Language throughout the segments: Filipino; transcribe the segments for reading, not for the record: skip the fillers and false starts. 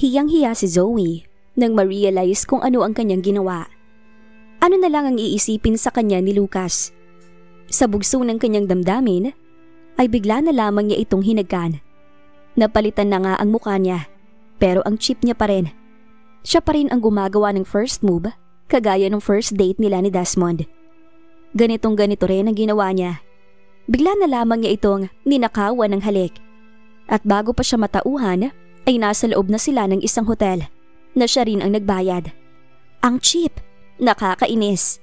Hiyang-hiya si Zoe nang ma-realize kung ano ang kanyang ginawa. Ano na lang ang iisipin sa kanya ni Lucas? Sa bugso ng kanyang damdamin, ay bigla na lamang niya itong hinagkan. Napalitan na nga ang mukha niya, pero ang chip niya pa rin. Siya pa rin ang gumagawa ng first move, kagaya ng first date nila ni Desmond. Ganito rin ang ginawa niya. Bigla na lamang niya itong ninakawan ng halik. At bago pa siya matauhan, ay nasa loob na sila ng isang hotel na siya rin ang nagbayad. Ang cheap! Nakakainis.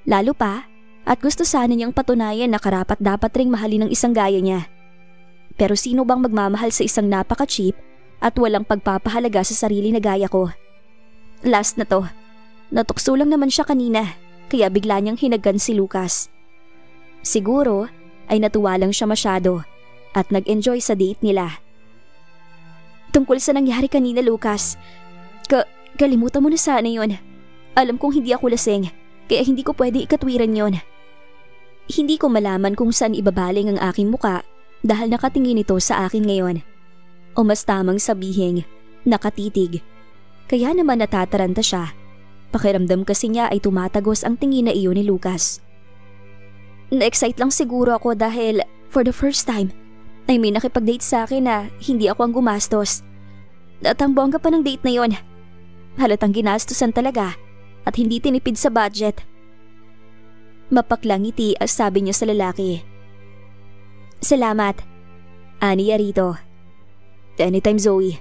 Lalo pa, at gusto sana niyang patunayan na karapat dapat ring mahalin ng isang gaya niya. Pero sino bang magmamahal sa isang napaka-cheap at walang pagpapahalaga sa sarili na gaya ko? Last na to. Natukso lang naman siya kanina, kaya bigla niyang hinagkan si Lucas. Siguro ay natuwa lang siya masyado at nag-enjoy sa date nila. Tungkol sa nangyari kanina, Lucas, kalimutan mo na sana yun. Alam kong hindi ako lasing, kaya hindi ko pwede ikatwiran yon. Hindi ko malaman kung saan ibabaling ang aking muka dahil nakatingin ito sa akin ngayon. O mas tamang sabihin, nakatitig. Kaya naman natataranta siya. Pakiramdam kasi niya ay tumatagos ang tingin na iyon ni Lucas. Na-excite lang siguro ako dahil for the first time ay may nakipag-date sa akin na hindi ako ang gumastos. At ang bongga pa ng date na yon. Halatang ginastusan talaga. At hindi tinipid sa budget. Mapaklang ngiti ang sabi niya sa lalaki. Salamat. Aniya rito. Anytime, Zoe.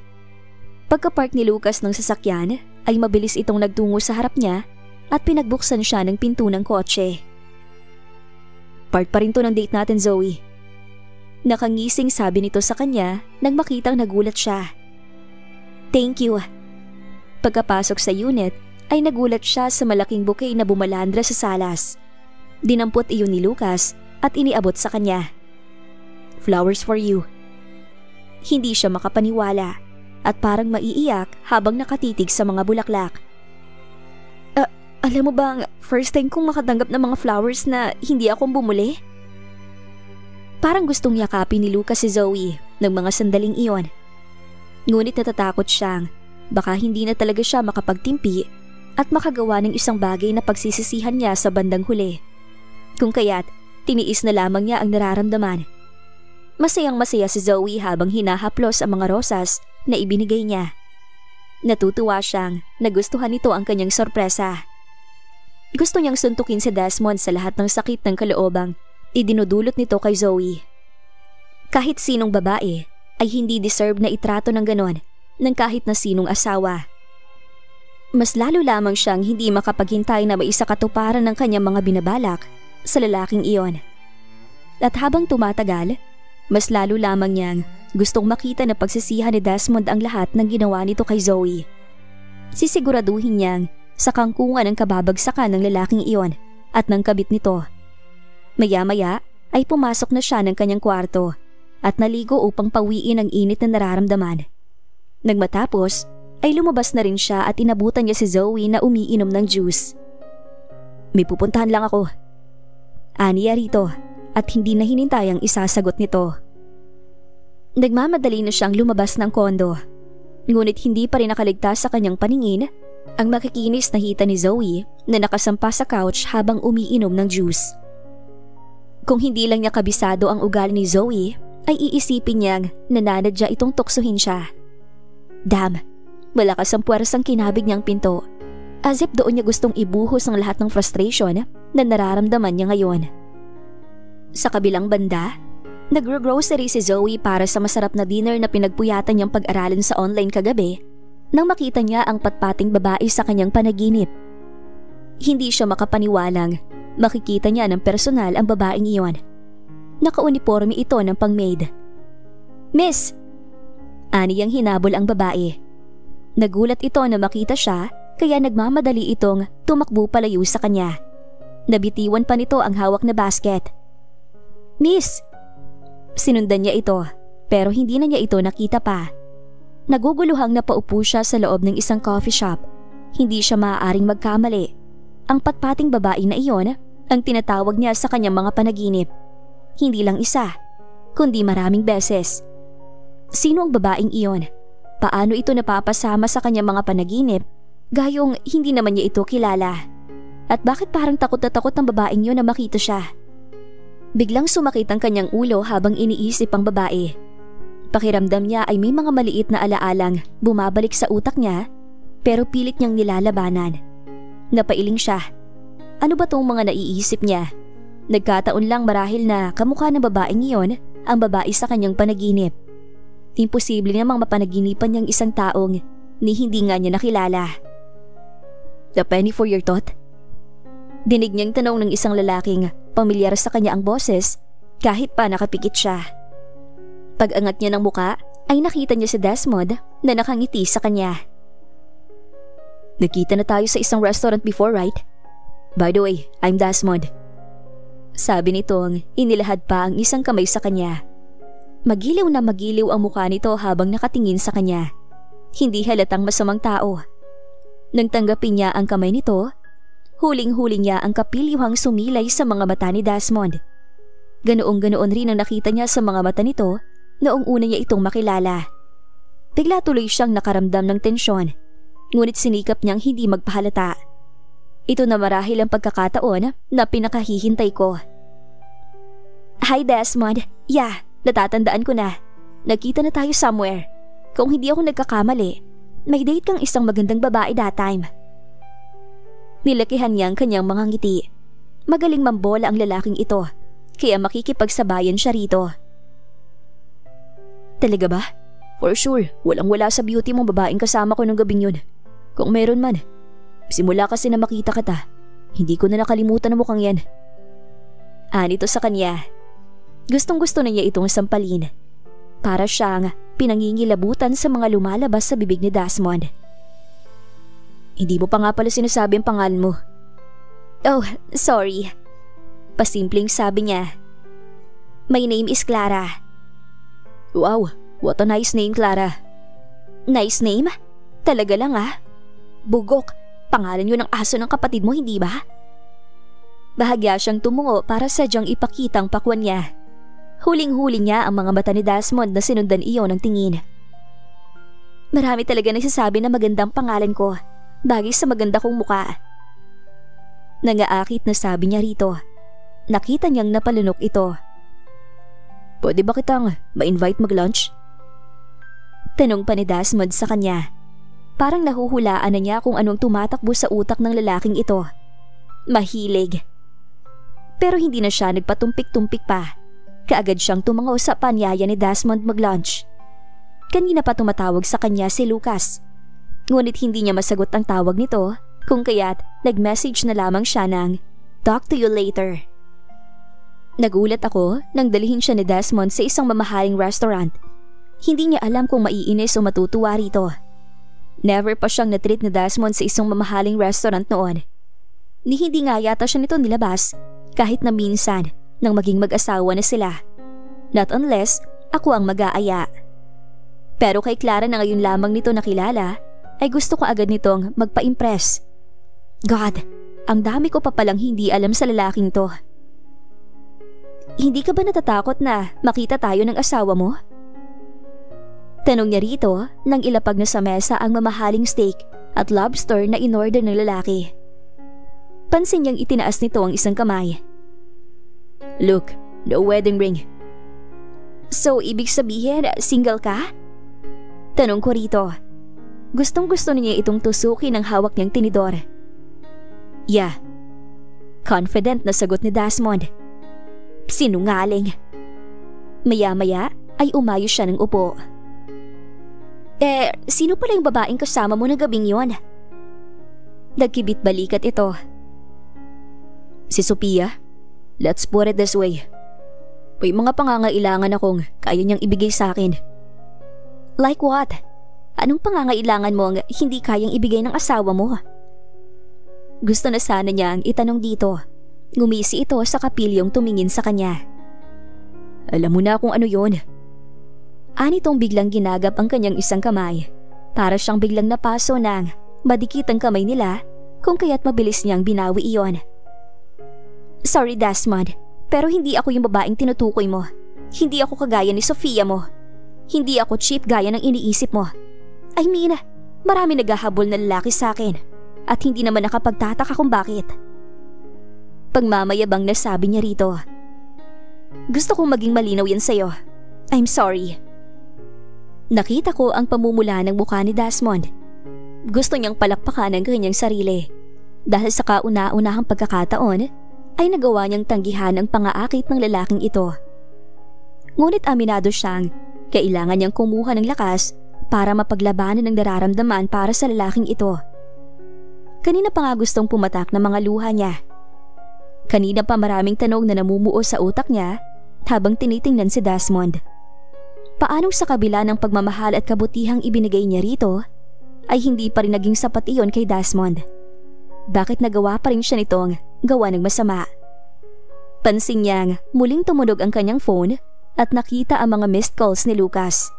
Pagka-park ni Lucas ng sasakyan, ay mabilis itong nagtungo sa harap niya at pinagbuksan siya ng pinto ng kotse. Part pa rin to ng date natin, Zoe. Nakangising sabi nito sa kanya nang makitang nagulat siya. Thank you. Pagkapasok sa unit, ay nagulat siya sa malaking bouquet na bumalandra sa salas. Dinampot iyon ni Lucas at iniabot sa kanya. Flowers for you. Hindi siya makapaniwala at parang maiiyak habang nakatitig sa mga bulaklak. Alam mo bang first time kong makatanggap ng mga flowers na hindi akong bumuli? Parang gustong yakapin ni Lucas si Zoe ng mga sandaling iyon. Ngunit natatakot siyang baka hindi na talaga siya makapagtimpi at makagawa ng isang bagay na pagsisisihan niya sa bandang huli. Kung kaya't, tiniis na lamang niya ang nararamdaman. Masayang-masaya si Zoe habang hinahaplos ang mga rosas na ibinigay niya. Natutuwa siyang nagustuhan nito ang kanyang sorpresa. Gusto niyang suntukin si Desmond sa lahat ng sakit ng kaloobang idinudulot nito kay Zoe. Kahit sinong babae ay hindi deserve na itrato ng ganon ng kahit na sinong asawa. Mas lalo lamang siyang hindi makapaghintay na maisakatuparan ng kanyang mga binabalak sa lalaking iyon. At habang tumatagal, mas lalo lamang niyang gustong makita na pagsisihan ni Desmond ang lahat ng ginawa nito kay Zoe. Sisiguraduhin niyang sa kangkungan ng kababagsakan ng lalaking iyon at ng kabit nito. Maya-maya ay pumasok na siya ng kanyang kwarto at naligo upang pawiin ang init na nararamdaman. Nang matapos, ay lumabas na rin siya at inabutan niya si Zoe na umiinom ng juice. May pupuntahan lang ako. Aniya rito at hindi na hinintay ang isasagot nito. Nagmamadali na siyang lumabas ng kondo. Ngunit hindi pa rin nakaligtas sa kanyang paningin ang makikinis na hita ni Zoe na nakasampa sa couch habang umiinom ng juice. Kung hindi lang niya kabisado ang ugali ni Zoe, ay iisipin niyang nananadya itong tuksuhin siya. Damn! Malakas ang puwersang kinabig niyang pinto. As if doon niya gustong ibuhos ang lahat ng frustration na nararamdaman niya ngayon. Sa kabilang banda, nagro-grocery si Zoe para sa masarap na dinner na pinagpuyatan niyang pag-aralan sa online kagabi nang makita niya ang patpating babae sa kanyang panaginip. Hindi siya makapaniwalang makikita niya ng personal ang babaeng iyon. Nakauniforme ito ng pang-maid. Miss! Aniyang hinabol ang babae. Nagulat ito na makita siya kaya nagmamadali itong tumakbo palayo sa kanya. Nabitiwan pa nito ang hawak na basket. Miss! Sinundan niya ito pero hindi na niya ito nakita pa. Naguguluhang napaupo siya sa loob ng isang coffee shop. Hindi siya maaaring magkamali. Ang patpating babae na iyon ang tinatawag niya sa kanyang mga panaginip. Hindi lang isa, kundi maraming beses. Sino ang babaeng iyon? Paano ito napapasama sa kanyang mga panaginip, gayong hindi naman niya ito kilala? At bakit parang takot na takot ang babaeng yun na makita siya? Biglang sumakit ang kanyang ulo habang iniisip ang babae. Pakiramdam niya ay may mga maliit na alaalang bumabalik sa utak niya, pero pilit niyang nilalabanan. Napailing siya. Ano ba tong mga naiisip niya? Nagkataon lang marahil na kamukha ng babaeng iyon ang babae sa kanyang panaginip. Imposible namang mapanaginipan niyang isang taong ni hindi nga niya nakilala. "The penny for your thought?" Dinig niyang tanong ng isang lalaking pamilyar sa kanya ang boses kahit pa nakapikit siya. Pag-angat niya ng muka ay nakita niya si Desmond na nakangiti sa kanya. "Nakita na tayo sa isang restaurant before, right? By the way, I'm Desmond." Sabi nitong inilahad pa ang isang kamay sa kanya. Magiliw na magiliw ang mukha nito habang nakatingin sa kanya. Hindi halatang masamang tao. Nang tanggapin niya ang kamay nito, huling-huli niya ang kapiliwhang sumilay sa mga mata ni Desmond. Ganoong-ganoon rin ang nakita niya sa mga mata nito noong una niya itong makilala. Bigla tuloy siyang nakaramdam ng tensyon, ngunit sinikap niyang hindi magpahalata. Ito na marahil ang pagkakataon na pinakahihintay ko. "Hi Desmond, yeah, natatandaan ko na. Nagkita na tayo somewhere. Kung hindi ako nagkakamali, may date kang isang magandang babae that time." Nilakihan niya ang kanyang mga ngiti. Magaling mambola ang lalaking ito, kaya makikipagsabayan siya rito. "Talaga ba? For sure, walang-wala sa beauty mong babaeng kasama ko ng gabing yun. Kung meron man, simula kasi na makita kita, hindi ko na nakalimutan ang mukhang yan." Anito sa kanya. Gustong-gusto na niya itong sampalin. Para siyang pinangingilabutan sa mga lumalabas sa bibig ni Desmond. "Hindi mo pa nga pala sinasabi ang pangalan mo." "Oh, sorry." Pasimpleng sabi niya. "My name is Clara." "Wow, what a nice name, Clara." "Nice name? Talaga lang ah. Bugok, pangalan yun ng aso ng kapatid mo, hindi ba?" Bahagya siyang tumungo para sadyang ipakitang pakwan niya. Huling-huli niya ang mga mata ni Desmond na sinundan iyon ng tingin. "Marami talaga nagsasabi na magandang pangalan ko, bagay sa maganda kong muka." Nangaakit na sabi niya rito. Nakita niyang napalunok ito. "Pwede ba kitang ma-invite mag-lunch?" Tanong pa ni Desmond sa kanya. Parang nahuhulaan na niya kung anong tumatakbo sa utak ng lalaking ito. Mahilig. Pero hindi na siya nagpatumpik-tumpik pa. Kaagad siyang tumango sa panyaya ni Desmond mag-lunch. Kanina pa tumatawag sa kanya si Lucas. Ngunit hindi niya masagot ang tawag nito, kung kaya't nag-message na lamang siya ng "Talk to you later." Nagulat ako nang dalhin siya ni Desmond sa isang mamahaling restaurant. Hindi niya alam kung maiinis o matutuwa rito. Never pa siyang natreat ni Desmond sa isang mamahaling restaurant noon. Ni hindi nga yata siya nito nilabas kahit na minsan nang maging mag-asawa na sila. Not unless ako ang mag-aaya. Pero kay Clara na ngayon lamang nito nakilala, ay gusto ko agad nitong magpa-impress. God, ang dami ko pa palang hindi alam sa lalaking to. "Hindi ka ba natatakot na makita tayo ng asawa mo?" Tanong niya rito nang ilapag na sa mesa ang mamahaling steak at lobster na in-order ng lalaki. Pansin niyang itinaas nito ang isang kamay. "Look, no wedding ring." "So, ibig sabihin, single ka?" Tanong ko rito. Gustong-gusto niya itong tusukin ng hawak niyang tinidor. "Yeah." Confident na sagot ni Desmond. Sinungaling. Maya-maya ay umayos siya ng upo. Sino pala yung babaeng kasama mo na gabing yon?" Nagkibit balikat ito. "Si Sophia. Let's put it this way. May mga pangangailangan akong kaya niyang ibigay sa akin." "Like what? Anong pangangailangan mo ang hindi kayang ibigay ng asawa mo?" Gusto na sana niyang itanong dito. Ngumisi ito sa kapilyong tumingin sa kanya. "Alam mo na kung ano yon." Anitong biglang ginagap ang kanyang isang kamay. Para siyang biglang napaso ng madikit ang kamay nila, kung kaya't mabilis niyang binawi iyon. "Sorry Desmond, pero hindi ako yung babaeng tinutukoy mo. Hindi ako kagaya ni Sophia mo. Hindi ako cheap gaya ng iniisip mo. I mean, marami naghahabol na lalaki sa akin at hindi naman nakapagtataka kung bakit. Pagmamayabang na sabi niya rito. Gusto kong maging malinaw yan sa'yo. I'm sorry. Nakita ko ang pamumula ng mukha ni Desmond. Gusto niyang palakpakan ang kanyang sarili. Dahil sa kauna-unahang pagkakataon, ay nagawa niyang tanggihan ang pangaakit ng lalaking ito. Ngunit aminado siyang kailangan niyang kumuha ng lakas para mapaglabanan ang nararamdaman para sa lalaking ito. Kanina pa nga gustong pumatak ng mga luha niya. Kanina pa maraming tanong na namumuo sa utak niya habang tinitingnan si Desmond. Paanong sa kabila ng pagmamahal at kabutihang ibinigay niya rito, ay hindi pa rin naging sapat iyon kay Desmond? Bakit nagawa pa rin siya nitong gawa ng masama? Pansin niyang muling tumunog ang kanyang phone at nakita ang mga missed calls ni Lucas.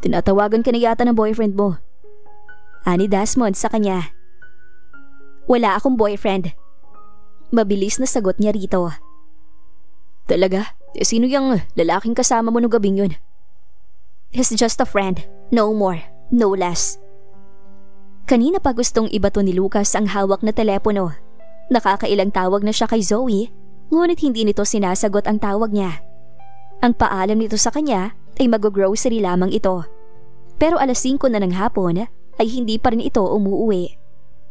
Tinatawagan ka na yata ng boyfriend mo. Ani Desmond sa kanya. Wala akong boyfriend. Mabilis na sagot niya rito. Talaga? Sino yung lalaking kasama mo nung gabing yun? He's just a friend. No more, no less. Kanina pa gustong ibato ni Lucas ang hawak na telepono. Nakakailang tawag na siya kay Zoe, ngunit hindi nito sinasagot ang tawag niya. Ang paalam nito sa kanya ay mag-grocery lamang ito. Pero alas 5 na ng hapon ay hindi pa rin ito umuuwi.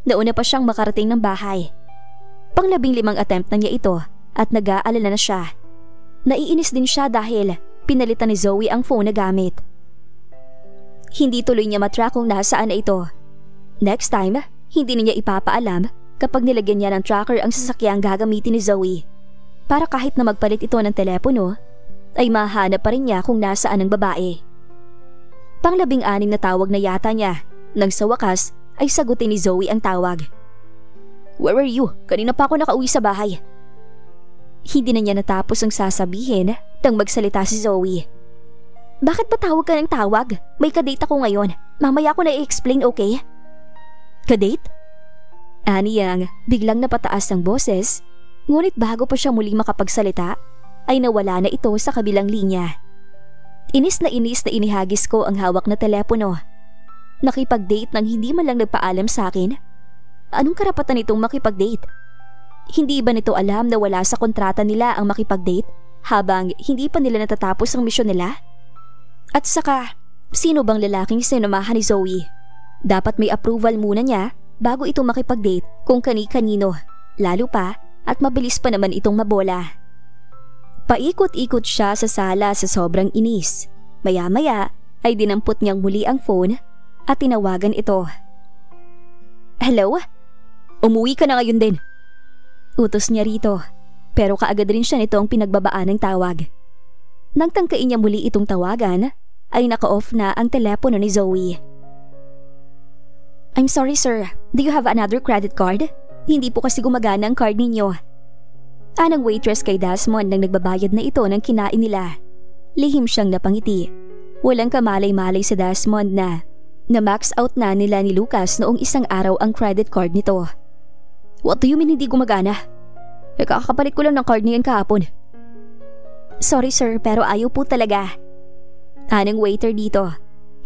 Nauna pa siyang makarating ng bahay. Pang-15 attempt na niya ito at nag-aalala na siya. Naiinis din siya dahil pinalitan ni Zoe ang phone na gamit. Hindi tuloy niya matrack kung nasaan na ito. Next time, hindi na niya ipapaalam kapag nilagyan niya ng tracker ang sasakyang gagamitin ni Zoe. Para kahit na magpalit ito ng telepono, ay mahanap pa rin niya kung nasaan ang babae. Pang-16 na tawag na yata niya nang sa wakas ay sagutin ni Zoe ang tawag. Where are you? Kanina pa ako nakauwi sa bahay. Hindi na niya natapos ang sasabihin nang magsalita si Zoe. Bakit ba tawag ka ng tawag? May kadate ako ngayon. Mamaya ko na i-explain, okay? Kadate? Aniyang biglang napataas ang boses, ngunit bago pa siya muling makapagsalita, ay nawala na ito sa kabilang linya. Inis na inihagis ko ang hawak na telepono. Nakipag-date nang hindi man lang nagpaalam sa akin? Anong karapatan nitong makipag-date? Hindi ba nito alam na wala sa kontrata nila ang makipag-date habang hindi pa nila natatapos ang misyon nila? At saka, sino bang lalaking sinamahan ni Zoe? Dapat may approval muna niya bago ito makipag-date kung kani-kanino, lalo pa at mabilis pa naman itong mabola. Paikot-ikot siya sa sala sa sobrang inis. Maya-maya ay dinampot niyang muli ang phone at tinawagan ito. Hello? Umuwi ka na ngayon din. Utos niya rito, pero kaagad rin siya nitong pinagbabaan ng tawag. Nang tangkain niya muli itong tawagan, ay naka-off na ang telepono ni Zoe. I'm sorry sir, do you have another credit card? Hindi po kasi gumagana ang card ninyo. Anang waitress kay Desmond nang nagbabayad na ito ng kinain nila. Lihim siyang napangiti. Walang kamalay-malay si Desmond na max out na nila ni Lucas noong isang araw ang credit card nito. What do you mean hindi gumagana? Kakapalit ko lang ng card niyan kahapon. Sorry sir, pero ayaw po talaga. Anang waiter dito.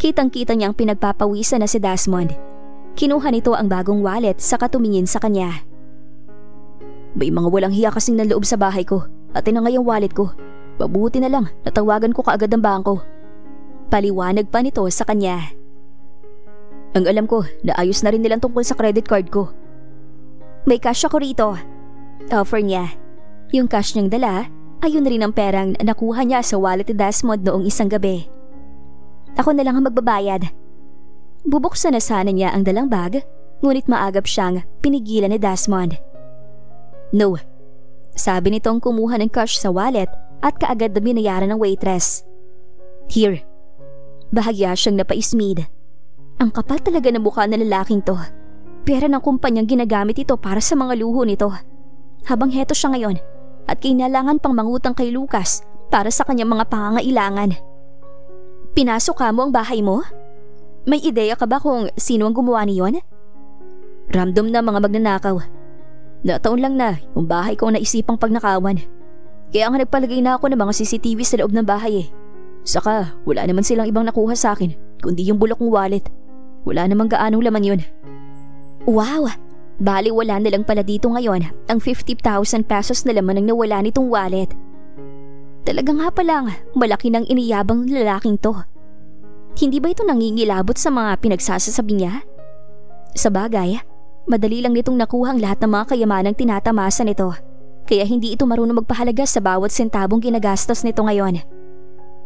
Kitang-kita niyang pinagpapawisan na si Desmond. Kinuha nito ang bagong wallet saka tumingin sa kanya. May mga walang hiya kasing ng loob sa bahay ko at ina nga yung wallet ko. Mabuti na lang, natawagan ko kaagad ng bangko. Paliwanag pa nito sa kanya. Ang alam ko, naayos na rin nilang tungkol sa credit card ko. May cash ako rito. Offer niya. Yung cash niyang dala, ayun rin ang perang nakuha niya sa wallet ni Desmond noong isang gabi. Ako na lang ang magbabayad. Bubuksan na sana niya ang dalang bag, ngunit maagap siyang pinigilan ni Desmond. No. Sabi nitong kumuha ng cash sa wallet at kaagad na binayaran ng waitress. Here. Bahagya siyang napaismid. Ang kapal talaga ng mukha ng lalaking to. Pera ng kumpanyang ginagamit ito para sa mga luho nito. Habang heto siya ngayon at kailangan pang mangutang kay Lucas para sa kanyang mga pangangailangan. Pinasok ka mo ang bahay mo? May ideya ka ba kung sino ang gumawa niyon? Random na mga magnanakaw. Nataon lang na yung bahay ko ang naisipang pagnakawan. Kaya nga nagpalagay na ako ng mga CCTV sa loob ng bahay eh. Saka wala naman silang ibang nakuha sa akin kundi yung bulok ng wallet. Wala namang gaanong laman yun. Wow! Bali wala na lang pala dito ngayon ang 50,000 pesos na laman ang nawala nitong wallet. Talaga nga palang malaki ng iniyabang lalaking to. Hindi ba ito nangingilabot sa mga pinagsasasabi niya? Sa bagay, madali lang nitong nakuha ang lahat ng mga kayamanang tinatamasa nito. Kaya hindi ito marunong magpahalaga sa bawat sentabong ginagastos nito ngayon.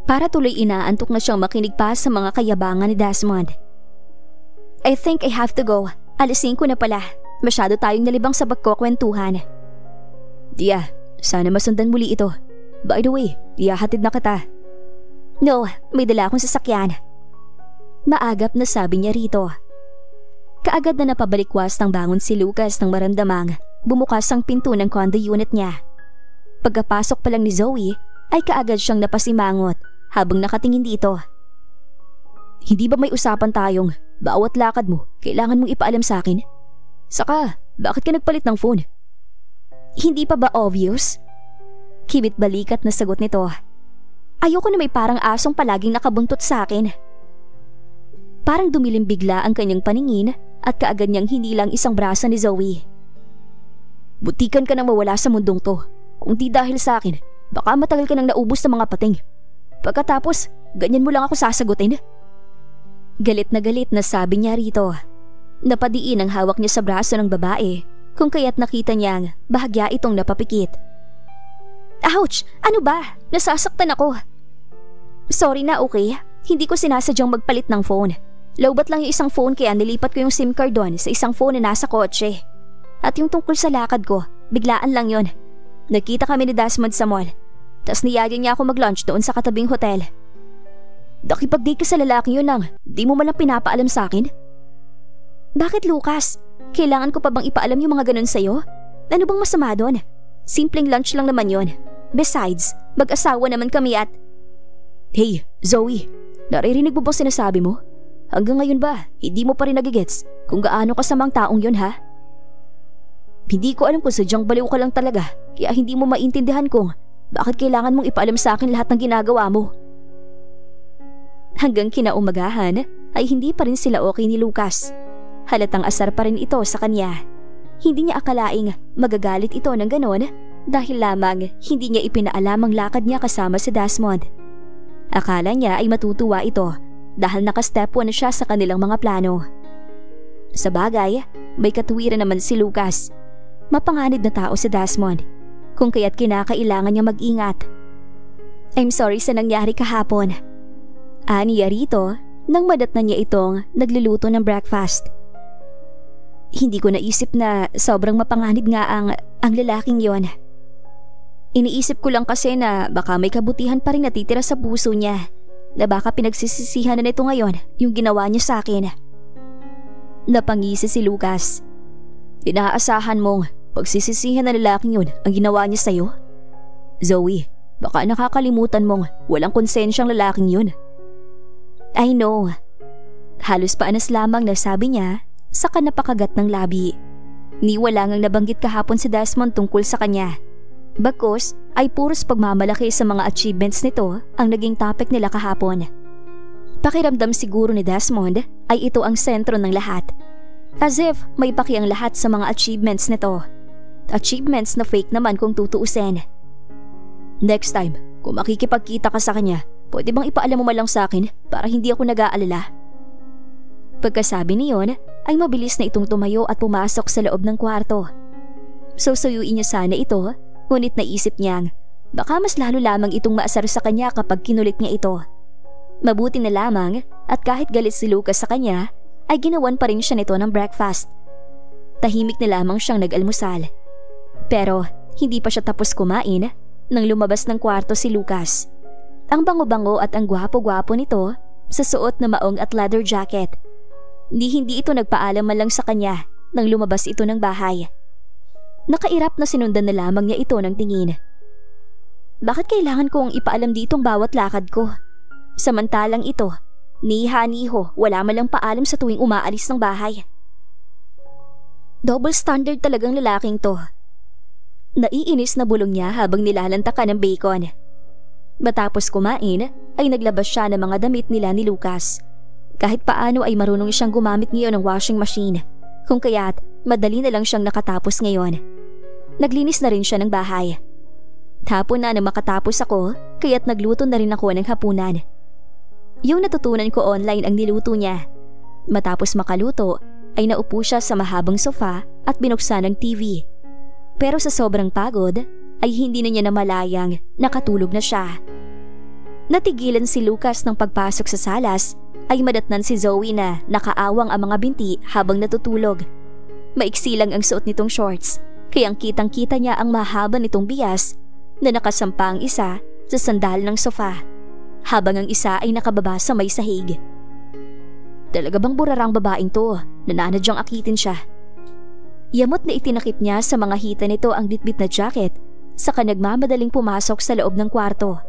Para tuloy inaantok na siyang makinig pa sa mga kayabangan ni Desmond. I think I have to go. Alisin ko na pala. Masyado tayong nalibang sa pagkukwentuhan. Tia, sana masundan muli ito. By the way, ihahatid na kita. No, may dala akong sasakyan. Maagap na sabi niya rito. Kaagad na napabalikwas ng bangon si Lucas nang maramdamang bumukas ang pinto ng condo unit niya. Pagkapasok pa lang ni Zoe ay kaagad siyang napasimangot habang nakatingin dito. Hindi ba may usapan tayong bawat lakad mo kailangan mong ipaalam sa akin? Saka, bakit ka nagpalit ng phone? Hindi pa ba obvious? Kibit balikat na sagot nito. Ayoko na may parang asong palaging nakabuntot sa akin. Parang dumilim bigla ang kanyang paningin at kaagad niyang hinilang isang braso ni Zoe. Butikan ka nang mawala sa mundong to. Kung di dahil sa akin, baka matagal ka nang naubos ng mga pating. Pagkatapos, ganyan mo lang ako sasagutin. Galit na sabi niya rito. Napadiin ang hawak niya sa braso ng babae kung kaya't nakita niyang bahagya itong napapikit. Ouch! Ano ba? Nasasaktan ako. Sorry na, okay? Hindi ko sinasadyang magpalit ng phone. Lowbat lang yung isang phone kaya nilipat ko yung SIM card doon sa isang phone na nasa kotse. At yung tungkol sa lakad ko, biglaan lang yon. Nakita kami ni Desmond sa mall. Tas niyaya niya ako mag-lunch doon sa katabing hotel. Nakipag-date ka sa lalaking yun nang di mo malang pinapaalam sa akin? Bakit, Lucas? Kailangan ko pa bang ipaalam yung mga ganun sa'yo? Ano bang masama doon? Simpleng lunch lang naman yon. Besides, mag-asawa naman kami at… Hey, Zoe, naririnig mo bang sinasabi mo? Hanggang ngayon ba, hindi mo pa rin nagigets kung gaano kasamang taong yun, ha? Hindi ko alam kung sadyang baliw ka lang talaga, kaya hindi mo maintindihan kung bakit kailangan mong ipaalam sa akin lahat ng ginagawa mo. Hanggang kinaumagahan ay hindi pa rin sila okay ni Lucas. Halatang asar pa rin ito sa kanya. Hindi niya akalaing magagalit ito ng ganon dahil lamang hindi niya ipinaalam ang lakad niya kasama si Desmond. Akala niya ay matutuwa ito dahil naka-step 1 na siya sa kanilang mga plano. Sa bagay, may katuwiran naman si Lucas. Mapanganib na tao si Desmond, kung kaya't kinakailangan niya mag-ingat. I'm sorry sa nangyari kahapon. Aniya rito nang madatnan niya itong nagluluto ng breakfast. Hindi ko naisip na sobrang mapanganib nga ang lalaking yon. Iniisip ko lang kasi na baka may kabutihan pa rin natitira sa puso niya, na baka pinagsisisihan na nito ngayon yung ginawa niya sa akin. Napangisi si Lucas. Inaasahan mong pagsisisihan na lalaking yun ang ginawa niya sa'yo? Zoe, baka nakakalimutan mong walang konsensyang lalaking yun. I know. Halos paanas lamang na sabi niya saka napakagat ng labi. Ni wala ngang nabanggit kahapon si Desmond tungkol sa kanya. Bagkus ay puros pagmamalaki sa mga achievements nito ang naging topic nila kahapon. Pakiramdam siguro ni Desmond ay ito ang sentro ng lahat. As if may paki ang lahat sa mga achievements nito. Achievements na fake naman kung tutuusin. Next time, kung makikipagkita ka sa kanya, pwede bang ipaalam mo malang sa akin para hindi ako nag-aalala? Pagkasabi niyon ay mabilis na itong tumayo at pumasok sa loob ng kwarto. Susuyuin niya sana ito, ngunit naisip niyang baka mas lalo lamang itong maasar sa kanya kapag kinulit niya ito. Mabuti na lamang at kahit galit si Lucas sa kanya, ay ginawan pa rin siya nito ng breakfast. Tahimik na lamang siyang nag-almusal. Pero hindi pa siya tapos kumain nang lumabas ng kwarto si Lucas. Ang bango-bango at ang gwapo-gwapo nito sa suot na maong at leather jacket. Hindi ito nagpaalam man lang sa kanya nang lumabas ito ng bahay. Nakairap na sinundan na lamang niya ito ng tingin. Bakit kailangan kong ipaalam ditong bawat lakad ko? Samantalang ito, niha-niho, wala man lang paalam sa tuwing umaalis ng bahay. Double standard talagang lalaking to. Naiinis na bulong niya habang nilalantakan ng bacon. Matapos kumain, ay naglabas siya ng mga damit nila ni Lucas. Kahit paano ay marunong siyang gumamit ngayon ng washing machine, kung kaya't madali na lang siyang nakatapos ngayon. Naglinis na rin siya ng bahay. Hapon na nang makatapos ako, kaya't nagluto na rin ako ng hapunan. Yung natutunan ko online ang niluto niya. Matapos makaluto, ay naupo siya sa mahabang sofa at binuksan ang TV. Pero sa sobrang pagod, ay hindi na niya namalayang nakatulog na siya. Natigilan si Lucas ng pagpasok sa salas, ay madatnan si Zoe na nakaawang ang mga binti habang natutulog. Maiksi lang ang suot nitong shorts, kaya kitang-kita niya ang mahaba nitong bias na nakasampa ang isa sa sandal ng sofa, habang ang isa ay nakababa sa may sahig. Talaga bang burarang babaeng to na nanadyang akitin siya? Yamot na itinakip niya sa mga hita nito ang bitbit na jacket, saka nagmamadaling pumasok sa loob ng kwarto.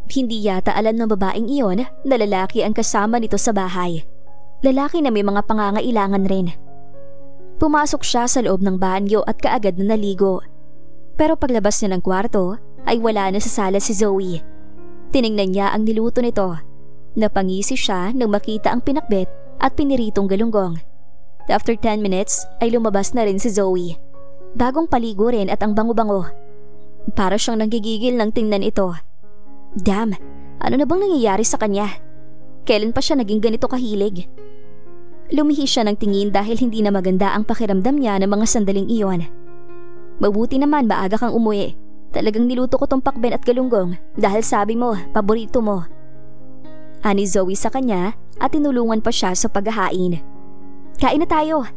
Hindi yata alam ng babaeng iyon na lalaki ang kasama nito sa bahay. Lalaki na may mga pangangailangan rin. Pumasok siya sa loob ng banyo at kaagad na naligo. Pero paglabas niya ng kwarto ay wala na sa sala si Zoe. Tiningnan niya ang niluto nito. Napangisi siya nang makita ang pinakbet at piniritong galunggong. After 10 minutes ay lumabas na rin si Zoe. Bagong paligo rin at ang bango-bango. Para siyang nanggigigil ng tingnan ito. Damn, ano na bang nangyayari sa kanya? Kailan pa siya naging ganito kahilig? Lumihi siya ng tingin dahil hindi na maganda ang pakiramdam niya ng mga sandaling iyon. Mabuti naman maaga kang umuwi. Talagang niluto ko tong pakben at galunggong dahil sabi mo, paborito mo. Ani Zoe sa kanya at tinulungan pa siya sa paghahain. Kain na tayo.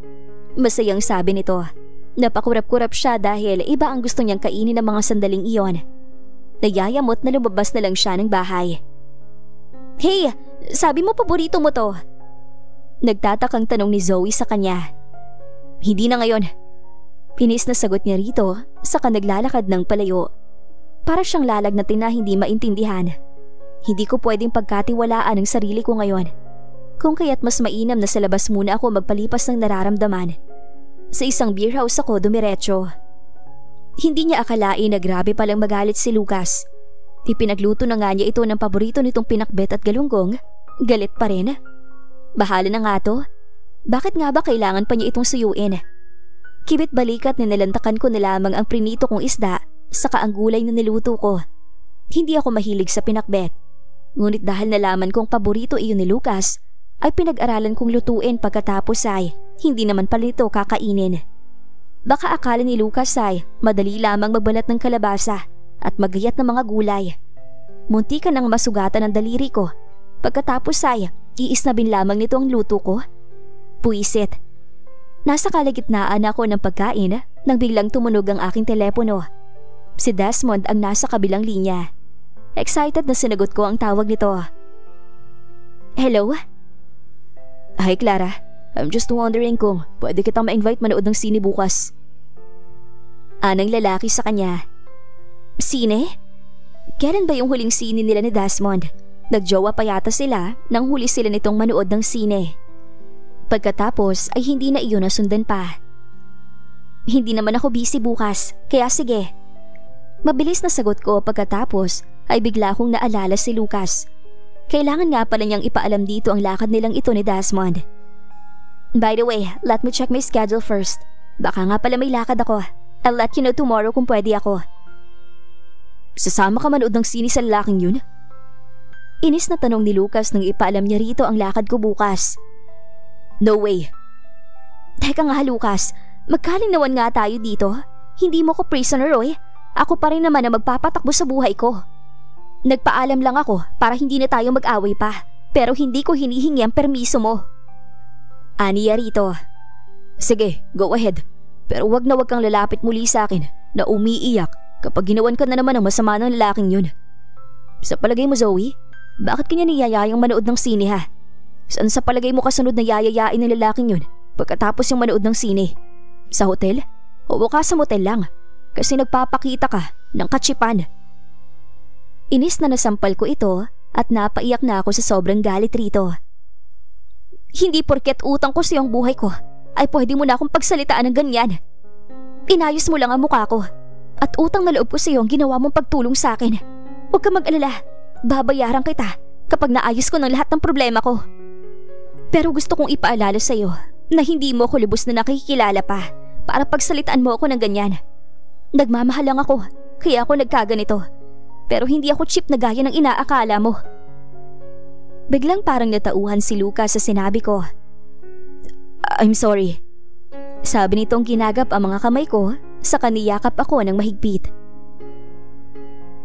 Masayang sabi nito. Napakurap-kurap siya dahil iba ang gusto niyang kainin ng mga sandaling iyon. Nayayamot na lumabas na lang siya ng bahay. Hey, sabi mo paborito mo to. Nagtatakang tanong ni Zoe sa kanya. Hindi na ngayon. Pinis na sagot niya rito, saka naglalakad ng palayo. Para siyang lalagnatin na hindi maintindihan. Hindi ko pwedeng pagkatiwalaan ang sarili ko ngayon. Kung kaya't mas mainam na sa labas muna ako magpalipas ng nararamdaman. Sa isang beer house ako dumiretso. Hindi niya akalain na grabe palang magalit si Lucas. Ipinagluto na nga niya ito ng paborito nitong pinakbet at galunggong. Galit pa rin. Bahala na nga to. Bakit nga ba kailangan pa niya itong suyuin? Kibit balikat na nilantakan ko na lamang ang prinito kong isda saka ang gulay na niluto ko. Hindi ako mahilig sa pinakbet. Ngunit dahil nalaman kong paborito iyon ni Lucas, ay pinag-aralan kong lutuin pagkatapos ay hindi naman pala ito kakainin. Baka akala ni Lucas ay madali lamang magbalat ng kalabasa at magayat ng mga gulay. Muntikan ang masugatan ng daliri ko. Pagkatapos ay iisnabin lamang nito ang luto ko. Puisit. Nasa kalagitnaan ako ng pagkain nang biglang tumunog ang aking telepono. Si Desmond ang nasa kabilang linya. Excited na sinagot ko ang tawag nito. Hello? Hi Clara. I'm just wondering kung pwede kitang ma-invite manood ng sine bukas. Anang lalaki sa kanya. Sine? Kailan ba yung huling sine nila ni Desmond? Nagjowa pa yata sila nang huli sila nitong manood ng sine. Pagkatapos ay hindi na iyon nasundan pa. Hindi naman ako busy bukas, kaya sige. Mabilis na sagot ko pagkatapos ay bigla kong naalala si Lucas. Kailangan nga pala niyang ipaalam dito ang lakad nilang ito ni Desmond. By the way, let me check my schedule first. Baka nga pala may lakad ako. I'll let you know tomorrow kung pwede ako. Sasama ka manood ng sine sa lalaking yun? Inis na tanong ni Lucas nang ipaalam niya rito ang lakad ko bukas. No way. Teka nga Lucas, magkalinawan nga tayo dito. Hindi mo ko prisoner oy. Ako pa rin naman ang magpapatakbo sa buhay ko. Nagpaalam lang ako para hindi na tayo mag-away pa. Pero hindi ko hinihingi ang permiso mo. Aniya rito. Sige, go ahead. Pero wag kang lalapit muli sa akin na umiiyak kapag ginawan ka na naman ng masama ng lalaking yun. Sa palagay mo Zoe, bakit kanya niyayayang manood ng sine ha? Saan sa palagay mo kasunod na yayayain ng lalaking yun pagkatapos yung manood ng sine? Sa hotel? O baka sa motel lang? Kasi nagpapakita ka ng katsipan. Inis na nasampal ko ito at napaiyak na ako sa sobrang galit rito. Hindi porket utang ko sa iyong buhay ko ay pwede mo na akong pagsalitaan ng ganyan. Inayos mo lang ang mukha ko at utang na loob ko sa iyo ang ginawa mong pagtulong sa akin. Huwag ka mag-alala, babayaran kita kapag naayos ko ng lahat ng problema ko. Pero gusto kong ipaalala sa'yo na hindi mo ako lubos na nakikilala pa para pagsalitaan mo ako ng ganyan. Nagmamahal lang ako, kaya ako nagkaganito. Pero hindi ako cheap na gaya ng inaakala mo. Biglang parang natauhan si Lucas sa sinabi ko. I'm sorry. Sabi nitong ginagap ang mga kamay ko sa kaniyakap ako ng mahigpit.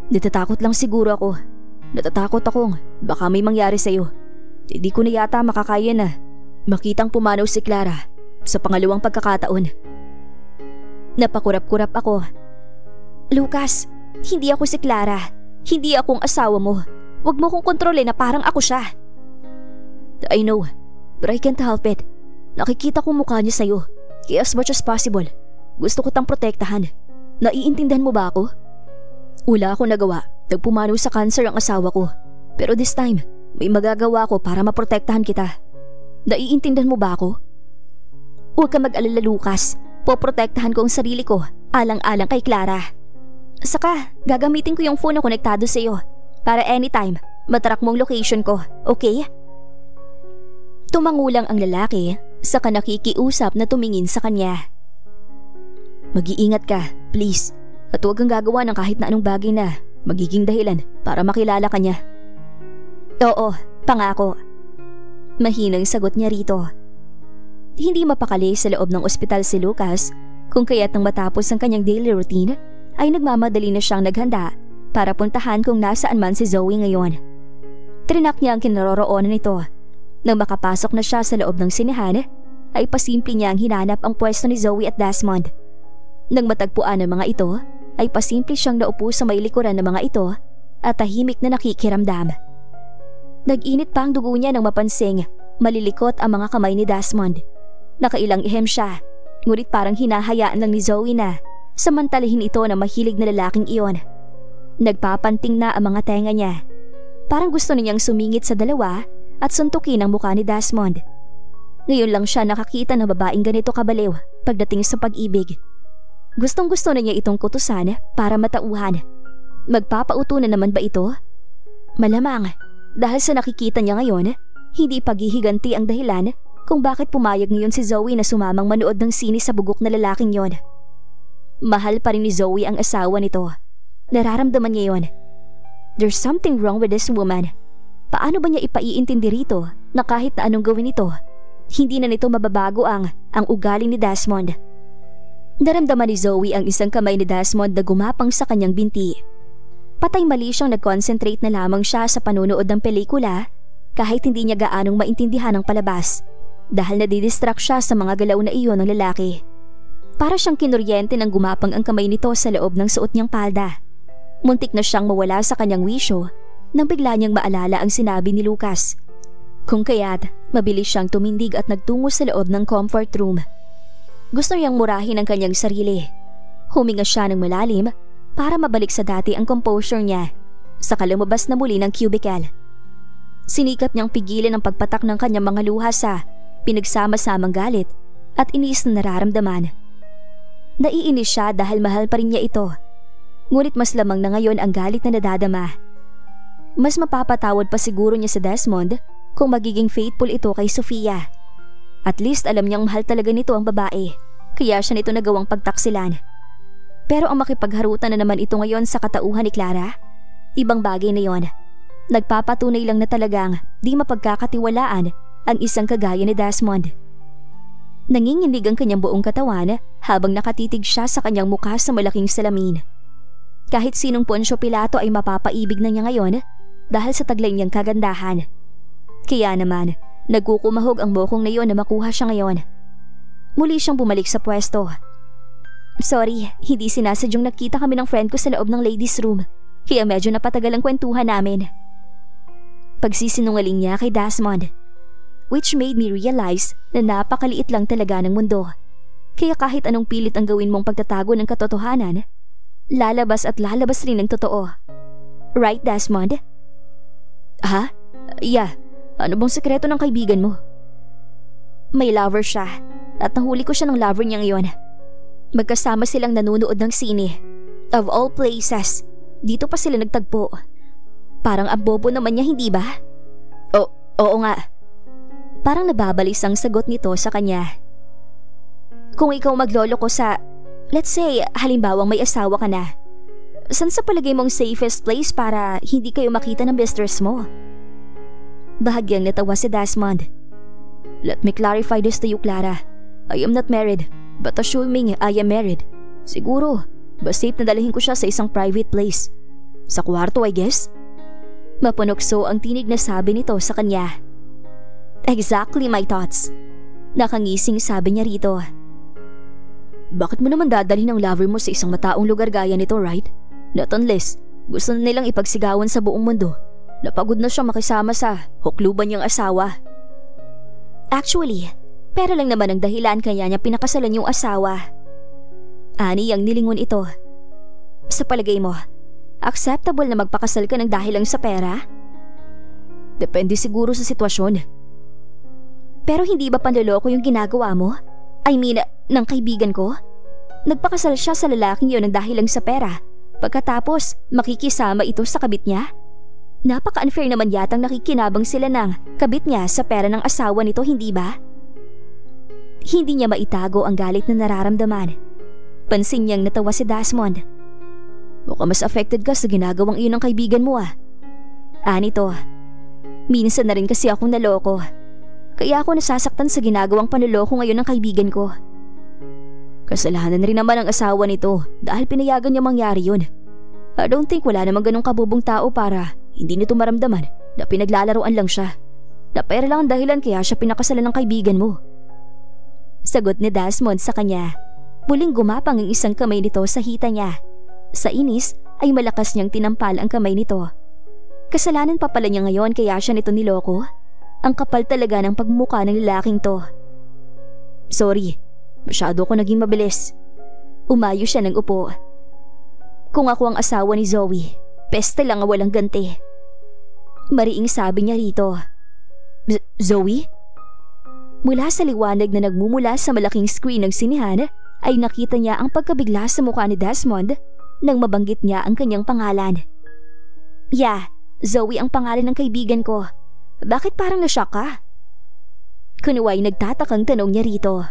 Natatakot lang siguro ako. Natatakot akong baka may mangyari sa'yo. Hindi ko na yata makakaya na makitang pumanaw si Clara sa pangalawang pagkakataon. Napakurap-kurap ako. Lucas, hindi ako si Clara. Hindi akong asawa mo. Huwag mo kong kontrolin na parang ako siya. I know, but I can't help it. Nakikita ko mukha niya sa'yo. Kaya as much as possible, gusto ko tang protektahan. Naiintindihan mo ba ako? Wala akong nagawa. Nagpumanaw sa cancer ang asawa ko. Pero this time, may magagawa ko para maprotektahan kita. Naiintindihan mo ba ako? Huwag ka mag-alala, Lucas. Poprotektahan ko ang sarili ko, alang-alang kay Clara. Saka, gagamitin ko yung phone na konektado sa iyo para anytime matrack mong location ko, okay? Tumangulang ang lalaki, saka nakikiusap na tumingin sa kanya. Mag-iingat ka, please. At huwag kang gagawa ng kahit na anong bagay na magiging dahilan para makilala ka niya. Oo, pangako. Mahinang sagot niya rito. Hindi mapakali sa loob ng ospital si Lucas kung kaya't nang matapos ang kanyang daily routine ay nagmamadali na siyang naghanda para puntahan kung nasaan man si Zoe ngayon. Trinak niya ang kinaroroonan nito. Nang makapasok na siya sa loob ng sinehan ay pasimple niyang hinanap ang pwesto ni Zoe at Desmond. Nang matagpuan ang mga ito ay pasimple siyang naupo sa may likuran ng mga ito at tahimik na nakikiramdam. Nag-init pa ang dugo niya nang mapansing malilikot ang mga kamay ni Desmond. Nakailang ihem siya, ngunit parang hinahayaan lang ni Zoe na samantalahin ito na mahilig na lalaking iyon. Nagpapanting na ang mga tenga niya. Parang gusto niyang sumingit sa dalawa at suntukin ang mukha ni Desmond. Ngayon lang siya nakakita ng babaeng ganito kabaliw pagdating sa pag-ibig. Gustong-gusto na niya itong kutusan para matauhan. Magpapauto na naman ba ito? Malamang. Dahil sa nakikita niya ngayon, hindi paghihiganti ang dahilan kung bakit pumayag ngayon si Zoe na sumamang manood ng sine sa bugok na lalaking yon. Mahal pa rin ni Zoe ang asawa nito. Nararamdaman niya yon. There's something wrong with this woman. Paano ba niya ipaiintindi rito na kahit na anong gawin nito, hindi na nito mababago ang ugali ni Desmond? Naramdaman ni Zoe ang isang kamay ni Desmond na gumapang sa kanyang binti. Patay mali siyang nag-concentrate na lamang siya sa panonood ng pelikula kahit hindi niya gaanong maintindihan ang palabas dahil nadidistract siya sa mga galaw na iyon ng lalaki. Para siyang kinuryente ng gumapang ang kamay nito sa loob ng suot niyang palda. Muntik na siyang mawala sa kanyang wisyo nang bigla niyang maalala ang sinabi ni Lucas. Kung kaya't mabilis siyang tumindig at nagtungo sa loob ng comfort room. Gusto niyang murahin ang kanyang sarili. Huminga siya ng malalim para mabalik sa dati ang composure niya, saka lumabas na muli ng cubicle. Sinikap niyang pigilan ang pagpatak ng kanyang mga luha sa pinagsama-samang galit at inis na nararamdaman. Naiinis siya dahil mahal pa rin niya ito, ngunit mas lamang na ngayon ang galit na nadadama. Mas mapapatawad pa siguro niya sa Desmond kung magiging faithful ito kay Sofia. At least alam niyang mahal talaga nito ang babae, kaya siya nito nagawang pagtaksilan. Pero ang makipagharutan na naman ito ngayon sa katauhan ni Clara, ibang bagay na yon. Nagpapatunay lang na talagang di mapagkakatiwalaan ang isang kagaya ni Desmond. Nanginginig ang kanyang buong katawan habang nakatitig siya sa kanyang mukha sa malaking salamin. Kahit sinong Poncio Pilato ay mapapaibig na niya ngayon dahil sa taglay niyang kagandahan. Kaya naman, nagkukumahog ang mokong na yon na makuha siya ngayon. Muli siyang bumalik sa pwesto. Sorry, hindi sinasadyong nakita kami ng friend ko sa loob ng ladies room, kaya medyo napatagal ang kwentuhan namin. Pagsisinungaling niya kay Desmond, which made me realize na napakaliit lang talaga ng mundo. Kaya kahit anong pilit ang gawin mong pagtatago ng katotohanan, lalabas at lalabas rin ng totoo. Right, Desmond? Ha? Yeah. Ano bang sekreto ng kaibigan mo? May lover siya at nahuli ko siya ng lover niya ngayon. Magkasama silang nanonood ng sine. Of all places, dito pa sila nagtagpo. Parang ang bobo naman niya, hindi ba? Oo nga. Parang nababalis ang sagot nito sa kanya. Kung ikaw maglolo ko sa, let's say, halimbawang may asawa ka na, saan sa palagay mong safest place para hindi kayo makita ng mistress mo? Bahagyang natawa si Desmond. Let me clarify this to you, Clara. I am not married, but assuming I am married, siguro, ba safe na dalahin ko siya sa isang private place. Sa kwarto, I guess? Mapunokso ang tinig na sabi nito sa kanya. Exactly my thoughts. Nakangising sabi niya rito. Bakit mo naman dadalhin ang lover mo sa isang mataong lugar gaya nito, right? Not unless gusto na nilang ipagsigawan sa buong mundo. Napagod na siya makisama sa hukluban niyang asawa. Actually, pero lang naman ang dahilan kaya niya pinakasalan yung asawa. Ani ang nilingon ito. Sa palagay mo, acceptable na magpakasal ka ng dahil lang sa pera? Depende siguro sa sitwasyon. Pero hindi ba panloloko yung ginagawa mo? I mean, ng kaibigan ko? Nagpakasal siya sa lalaking yun ng dahil lang sa pera. Pagkatapos, makikisama ito sa kabit niya? Napaka-unfair naman yatang nakikinabang sila ng kabit niya sa pera ng asawa nito, hindi ba? Hindi niya maitago ang galit na nararamdaman. Pansin niyang natawa si Desmond. Mukhang mas affected ka sa ginagawang iyon ng kaibigan mo Anito, minsan na rin kasi akong naloko. Kaya ako nasasaktan sa ginagawang panloloko ngayon ng kaibigan ko. Kasalanan rin naman ang asawa nito dahil pinayagan niya mangyari yun. I don't think wala namang ganong kabubong tao para hindi nito maramdaman na pinaglalaroan lang siya. Na pera lang ang dahilan kaya siya pinakasalan ng kaibigan mo. Sagot ni Desmond sa kanya. Muling gumapang ang isang kamay nito sa hita niya. Sa inis ay malakas niyang tinampal ang kamay nito. Kasalanan pa pala niya ngayon kaya siya nito niloko. Ang kapal talaga ng pagmumukha ng lalaking to. Sorry, masyado ko naging mabilis. Umayo siya ng upo. Kung ako ang asawa ni Zoe, peste lang ang walang ganti. Mariing sabi niya rito. Zoe? Mula sa liwanag na nagmumula sa malaking screen ng sinihan ay nakita niya ang pagkabigla sa mukha ni Desmond nang mabanggit niya ang kanyang pangalan. Yeah, Zoe ang pangalan ng kaibigan ko. Bakit parang nashock ka? Kunuway nagtatakang tanong niya rito.